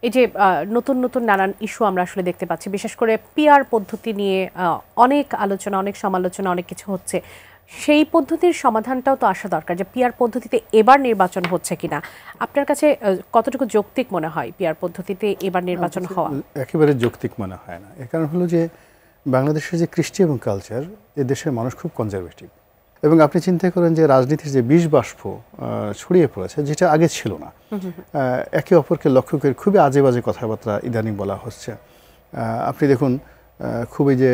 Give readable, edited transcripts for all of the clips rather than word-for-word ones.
এই যে নতুন নতুন নানান ইস্যু আমরা আসলে দেখতে পাচ্ছি, বিশেষ করে পিআর পদ্ধতি নিয়ে অনেক আলোচনা, অনেক সমালোচনা, অনেক কিছু হচ্ছে। সেই পদ্ধতির সমাধানটাও তো আসা দরকার, যে পিআর পদ্ধতিতে এবার নির্বাচন হচ্ছে কিনা। আপনার কাছে কতটুকু যৌক্তিক মনে হয় পিআর পদ্ধতিতে এবার নির্বাচন হওয়া? একেবারে যৌক্তিক মনে হয় না। এর কারণ হলো যে বাংলাদেশের যে কৃষ্টি এবং কালচার, এ দেশের মানুষ খুব কনজারভেটিভ। এবং আপনি চিন্তা করেন যে রাজনীতির যে বিষ বাষ্প ছড়িয়ে পড়েছে, যেটা আগে ছিল না, একে অপরকে লক্ষ্য করে খুবই আজে বাজে কথাবার্তা ইদানিং বলা হচ্ছে। আপনি দেখুন, খুবই যে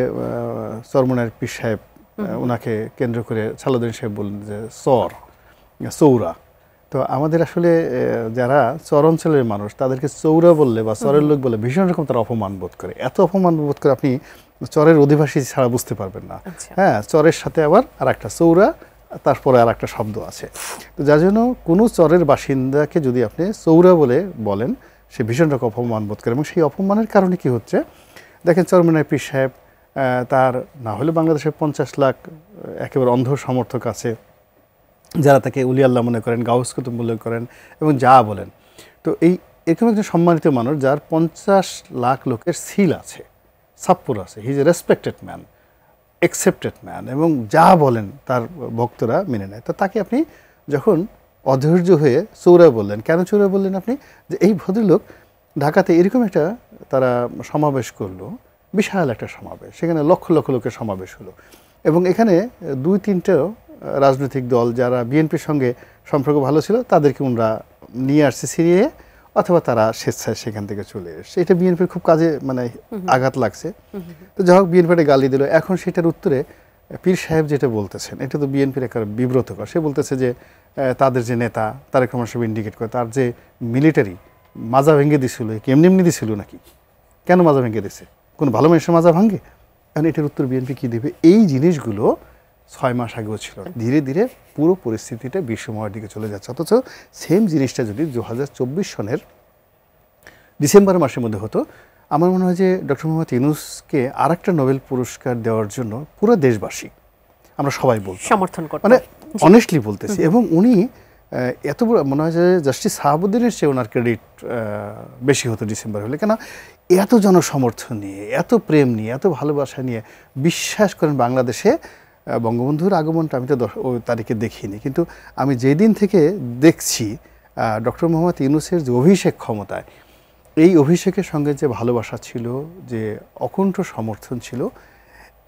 চরমনায়ের পীর সাহেব, ওনাকে কেন্দ্র করে সালাউদ্দিন সাহেব বললেন যে চৌরা। তো আমাদের আসলে যারা চর অঞ্চলের মানুষ, তাদেরকে চৌরা বললে বা চরের লোক বলে ভীষণ রকম তারা অপমান বোধ করে। এত অপমান বোধ করে আপনি চরের অধিবাসী ছাড়া বুঝতে পারবেন না। হ্যাঁ, চরের সাথে আবার আর একটা চৌরা, তারপরে আর একটা শব্দ আছে। তো যার জন্য কোনো চরের বাসিন্দাকে যদি আপনি চৌরা বলেন, সে ভীষণ রকম অপমান বোধ করে। এবং সেই অপমানের কারণে কি হচ্ছে দেখেন, চরমনায় পীর সাহেব, তার না হলে বাংলাদেশের 50 লাখ একেবারে অন্ধ সমর্থক আছে, যারা তাকে উলি আল্লাহ মনে করেন, গাউস কুতুব মনে করেন এবং যা বলেন। তো এরকম একজন সম্মানিত মানুষ, যার 50 লাখ লোকের সিল আছে, সাপ্পুর আছে, he is a respected man, accepted man, এবং যা বলেন তার ভক্তরা মেনে নেয়। তো তাকে আপনি যখন অধৈর্য হয়ে চৌরা বললেন, কেন চৌরা বললেন আপনি? যে এই ভদ্রলোক ঢাকাতে এরকম একটা তারা সমাবেশ করলো, বিশাল একটা সমাবেশ, সেখানে লক্ষ লক্ষ লোকের সমাবেশ হলো। এবং এখানে 2-3টা রাজনৈতিক দল যারা বিএনপির সঙ্গে সম্পর্ক ভালো ছিল, তাদেরকে ওনারা নিয়ে আসছে সিরিয়ে, অথবা তারা স্বেচ্ছায় সেখান থেকে চলে এসছে। এটা বিএনপির খুব কাজে মানে আঘাত লাগছে। তো যাই হোক, বিএনপিটা গালি দিল। এখন সেটার উত্তরে পীর সাহেব যেটা বলতেছেন, এটা তো বিএনপির একটা বিব্রতকর। সে বলতেছে যে তাদের যে নেতা তারেক রহমান সাহেব ইন্ডিকেট করে, তার যে মিলিটারি মাজা ভেঙে দিছিল, এমনি এমনি দিছিল নাকি? কেন মাজা ভেঙে দিছে? কোনো ভালো মানুষের মাজা ভাঙে? এখন এটার উত্তর বিএনপি কী দেবে? এই জিনিসগুলো 6 মাস আগেও ছিল। ধীরে ধীরে পুরো পরিস্থিতিটা বিষময়ের দিকে চলে যাচ্ছে। অথচ সেম জিনিসটা যদি 2024 সনের ডিসেম্বর মাসের মধ্যে হতো, আমার মনে হয় যে ডক্টর মোহাম্মদ ইউনূসকে আরেকটা নোবেল পুরস্কার দেওয়ার জন্য পুরো দেশবাসী আমরা সবাই বলতাম, সমর্থন করতাম, মানে অনেস্টলি বলতেছি। এবং উনি এত বড়, মনে হয় যে জাস্টিস সাহাবুদ্দিনের চেয়ে ওনার ক্রেডিট বেশি হতো ডিসেম্বর হলে। কেন এত জনসমর্থন নিয়ে, এত প্রেম নিয়ে, এত ভালোবাসা নিয়ে, বিশ্বাস করেন বাংলাদেশে বঙ্গবন্ধুর আগমনটা আমি তো ওই তারিখে দেখিনি, কিন্তু আমি যেদিন থেকে দেখছি ডক্টর মোহাম্মদ ইউনূসের যে অভিষেক ক্ষমতায়, এই অভিষেকের সঙ্গে যে ভালোবাসা ছিল, যে অকুণ্ঠ সমর্থন ছিল,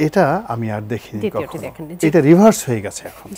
এটা আমি আর দেখিনি কখনো। এটা রিভার্স হয়ে গেছে এখন।